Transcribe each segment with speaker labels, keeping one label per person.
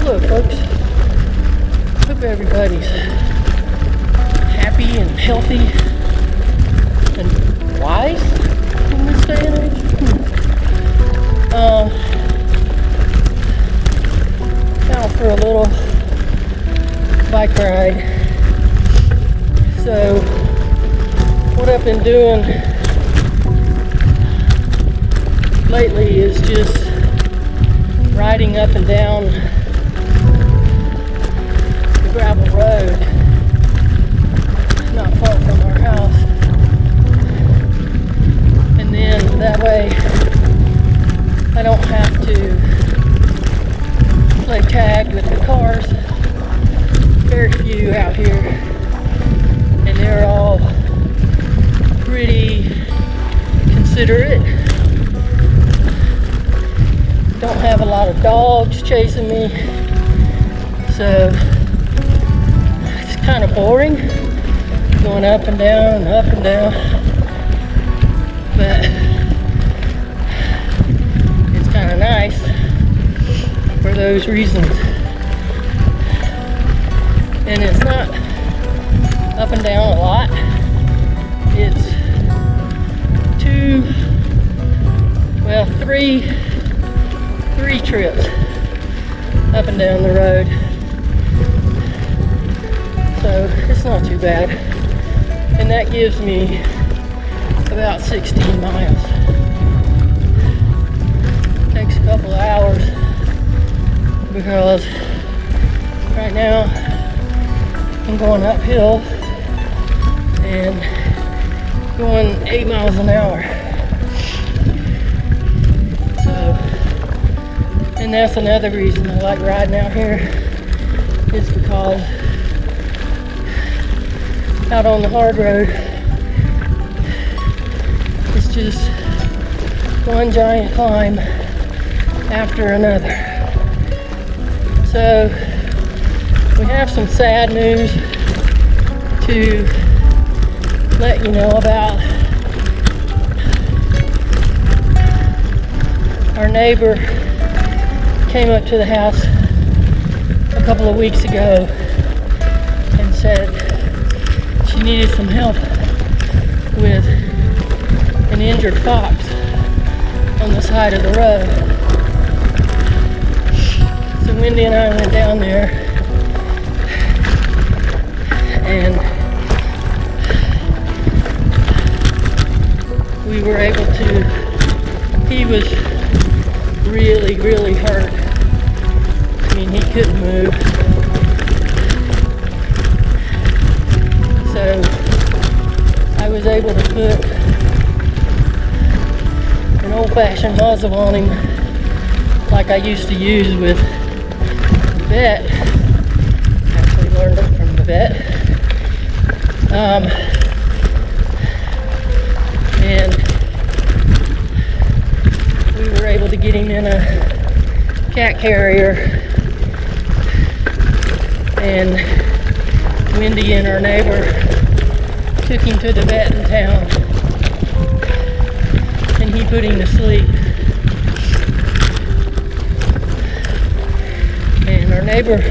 Speaker 1: Hello folks, hope everybody's happy and healthy and wise in this day and age. Out for a little bike ride. So what I've been doing lately is just riding up and down the gravel road not far from our house, and then that way I don't have to play tag with the cars. Very few out here, and they're all pretty considerate. Don't have a lot of dogs chasing me, so it's kind of boring going up and down and up and down, but it's kind of nice for those reasons. And it's not up and down a lot. It's three trips up and down the road. So it's not too bad. And that gives me about 16 miles. Takes a couple of hours because right now I'm going uphill and going 8 miles an hour. And that's another reason I like riding out here, is because out on the hard road, it's just one giant climb after another. So we have some sad news to let you know about. Our neighbor came up to the house a couple of weeks ago and said she needed some help with an injured fox on the side of the road. So Wendy and I went down there, and we were able to, he was really hurt. I mean, he couldn't move. So I was able to put an old-fashioned muzzle on him like I used to use with the vet. Actually learned it from the vet. And we were able to get him in a cat carrier, and Wendy and our neighbor took him to the vet in town, and he put him to sleep. And our neighbor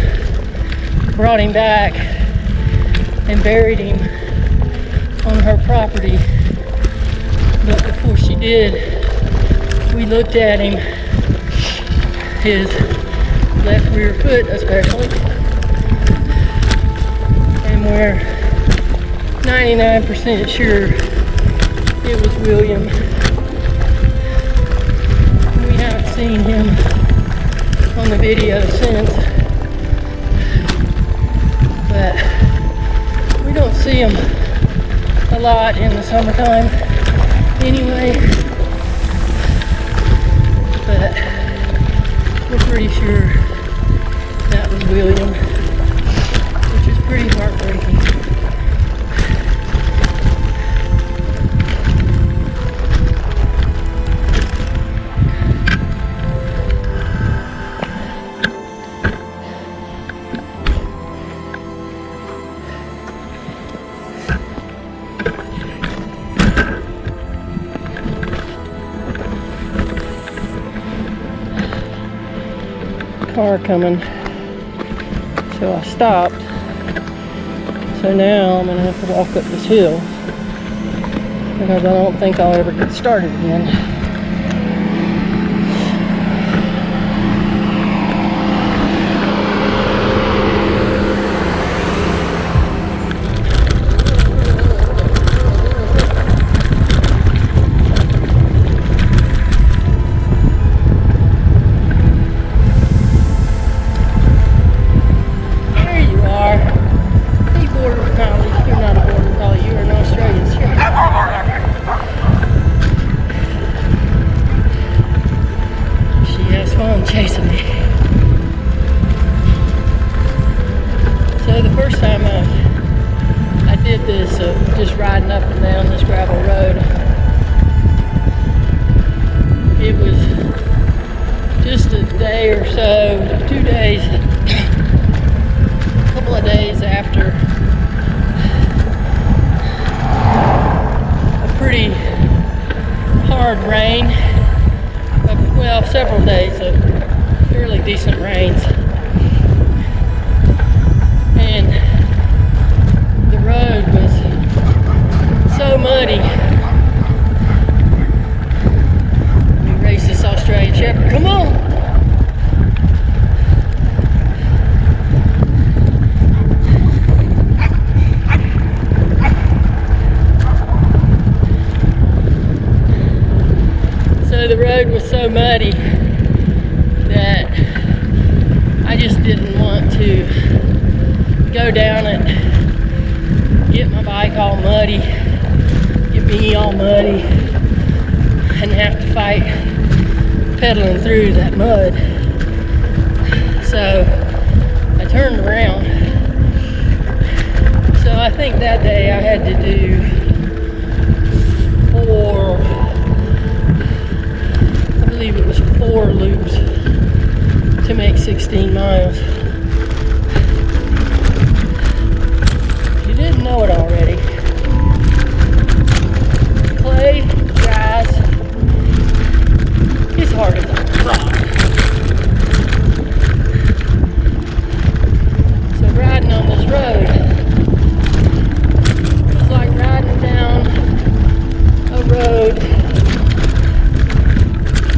Speaker 1: brought him back and buried him on her property, but before she did, we looked at him, his left rear foot especially, and we're 99% sure it was William. We haven't seen him on the video since, but we don't see him a lot in the summertime anyway. But we're pretty sure that was William, which is pretty heartbreaking. Car coming. So I stopped. So now I'm gonna have to walk up this hill because I don't think I'll ever get started again. Chasing me. So the first time I did this, just riding up and down this gravel road, it was just a day or so, 2 days, a couple of days after a pretty hard rain. Well, several days of fairly decent rains, and the road was so muddy. Let me race this Australian Shepherd. Come on! So the road was so muddy that I just didn't want to go down it, get my bike all muddy, get me all muddy, and have to fight pedaling through that mud. So I turned around. So I think that day I had to do 4 loops to make 16 miles. If you didn't know it already, clay dries as hard as a rock. So riding on this road is like riding down a road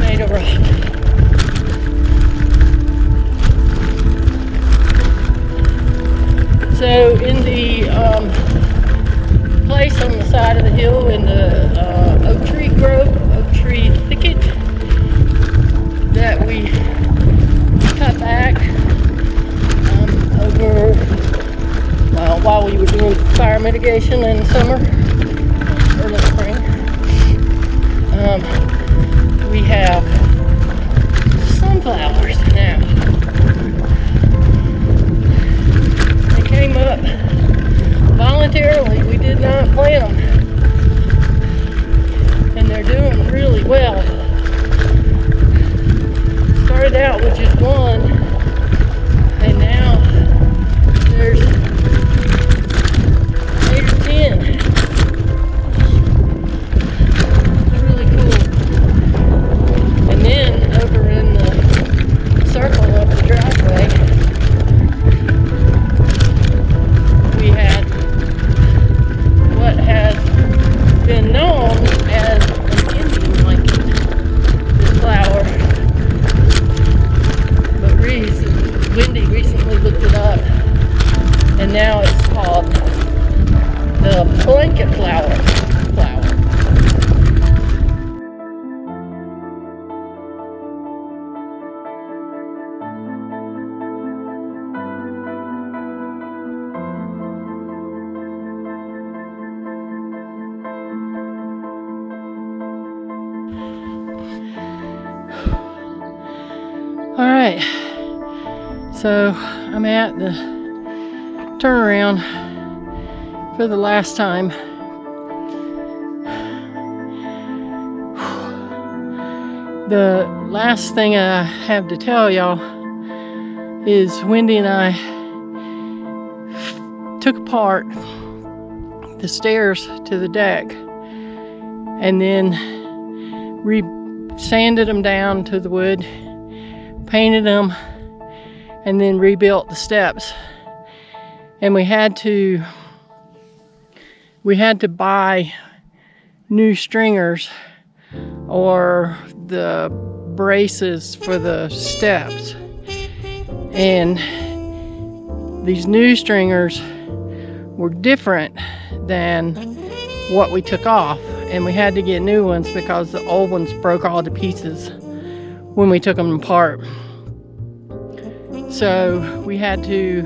Speaker 1: made of rock. So in the place on the side of the hill in the oak tree grove, oak tree thicket that we cut back over while we were doing fire mitigation in summer, early spring, we have sunflowers now. Came up voluntarily. We did not plant them, and they're doing really well. Started out with just one, and now there's 8 or 10. It's really cool. And then over in the circle up the driveway, we had what has been known as an Indian blanket, this flower. But Wendy recently looked it up, and now it's called the blanket flower. All right, so I'm at the turnaround for the last time. The last thing I have to tell y'all is Wendy and I took apart the stairs to the deck and then sanded them down to the wood, painted them, and then rebuilt the steps. and we had to buy new stringers or the braces for the steps. And these new stringers were different than what we took off, and we had to get new ones because the old ones broke all to pieces when we took them apart. So we had to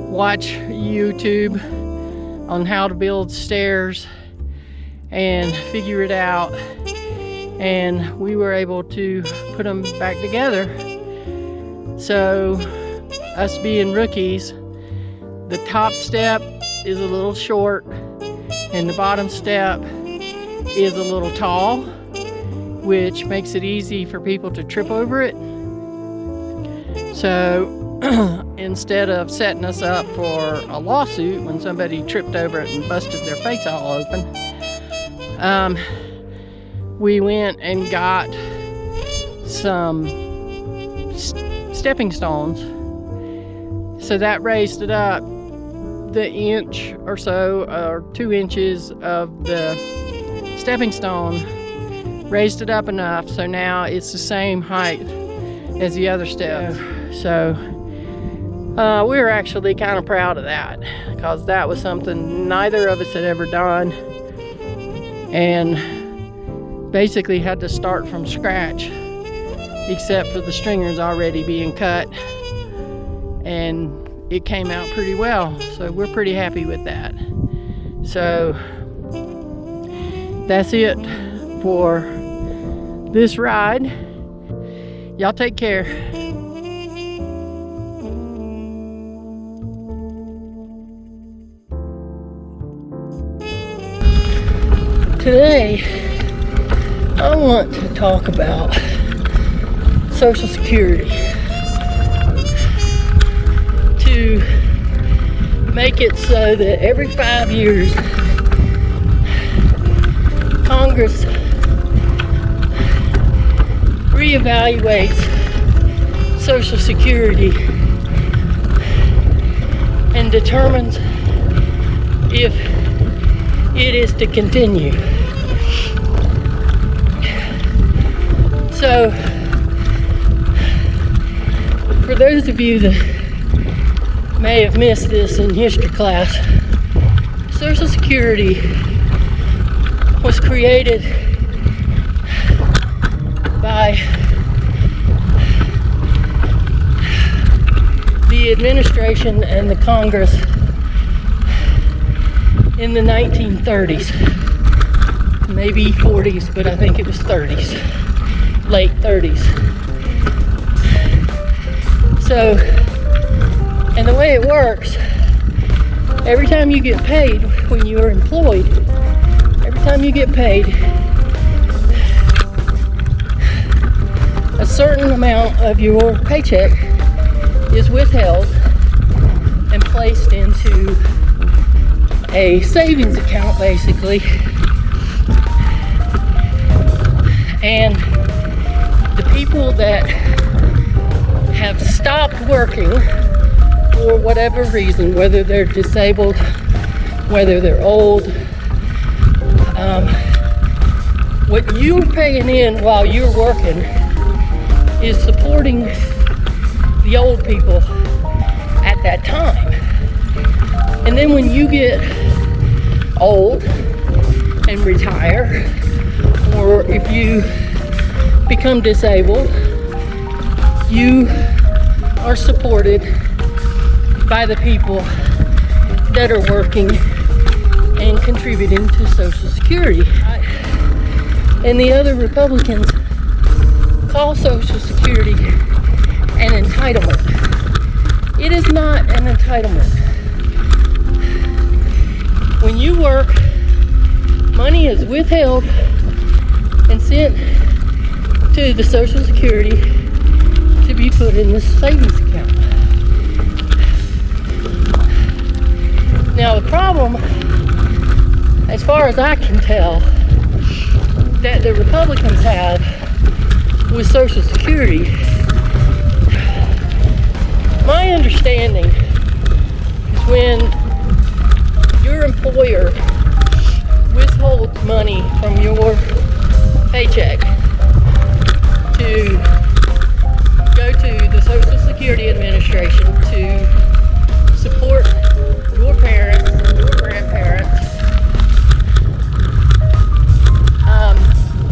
Speaker 1: watch YouTube on how to build stairs and figure it out, and we were able to put them back together. So us being rookies, the top step is a little short and the bottom step is a little tall, which makes it easy for people to trip over it. So instead of setting us up for a lawsuit when somebody tripped over it and busted their face all open, we went and got some stepping stones. So that raised it up the inch or so, or 2 inches of the stepping stone, raised it up enough so now it's the same height as the other step. So we were actually kind of proud of that, because that was something neither of us had ever done, and basically had to start from scratch, except for the stringers already being cut, and it came out pretty well, so we're pretty happy with that. So that's it for this ride. Y'all take care. Today, I want to talk about Social Security. To make it so that every 5 years, Congress reevaluates Social Security and determines if it is to continue. So, for those of you that may have missed this in history class, Social Security was created by the administration and the Congress in the 1930s, maybe 40s, but I think it was 30s, late 30s. So, and the way it works, every time you get paid when you are employed, every time you get paid, a certain amount of your paycheck is withheld and placed into a savings account, basically. And the people that have stopped working for whatever reason, whether they're disabled, whether they're old, what you're paying in while you're working is supporting the old people at that time. And then when you get old and retire, or if you become disabled, you are supported by the people that are working and contributing to Social Security. And the other Republicans call Social Security an entitlement. It is not an entitlement. When you work, money is withheld and sent to the Social Security to be put in the savings account. Now the problem, as far as I can tell, that the Republicans have with Social Security, my understanding when your employer withholds money from your paycheck to go to the Social Security Administration to support your parents, your grandparents,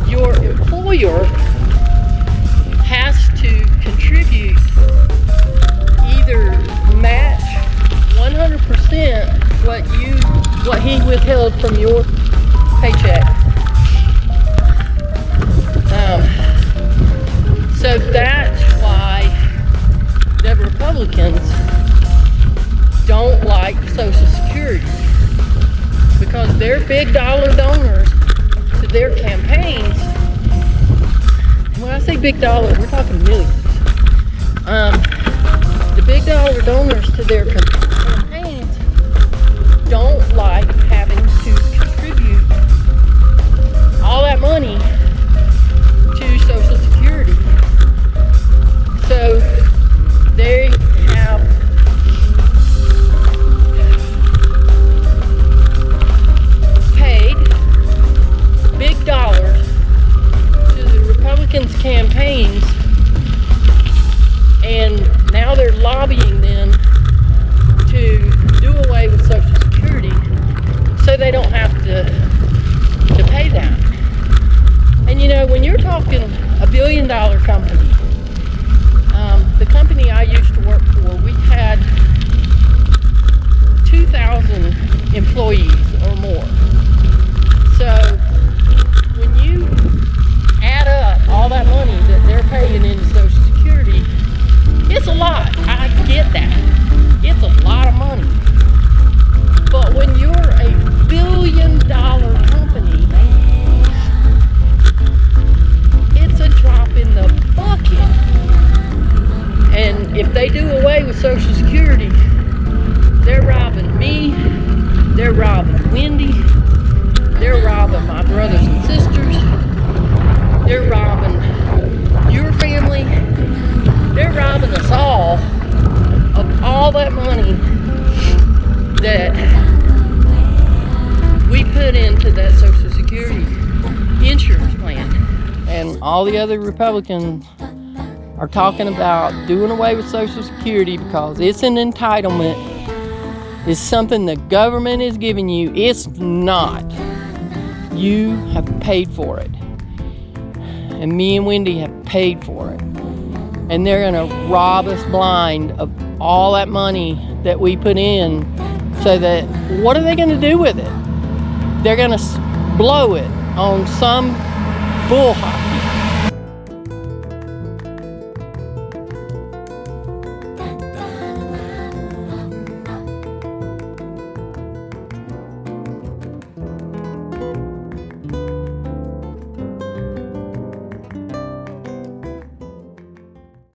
Speaker 1: your employer has to contribute, either match 100% what he withheld from your paycheck. So that's why the Republicans don't like Social Security, because they're big dollar donors to their campaigns. And when I say big dollar, we're talking millions. The big dollar donors to their campaigns don't like having to contribute all that money to Social Security. So they have paid big dollars to the Republicans' campaigns, and now they're lobbying them to do away with Social Security so they don't have to pay that. And you know, when you're talking a $1 billion company, the company I used to work for, we had 2,000 employees or more. So when you add up all that money that they're paying into Social Security, it's a lot. I get that. It's a lot of money. But when you're a $1 billion company, it's a drop in the bucket. And if they do away with Social Security, they're robbing me, they're robbing Wendy, they're robbing my brothers and sisters, they're robbing your family, they're robbing us all of all that money that we put into that Social Security insurance plan. And all the other Republicans are talking about doing away with Social Security because it's an entitlement. It's something the government is giving you. It's not. You have paid for it. And me and Wendy have paid for it. And they're going to rob us blind of all that money that we put in, so that, what are they going to do with it? They're going to blow it on some bullhop.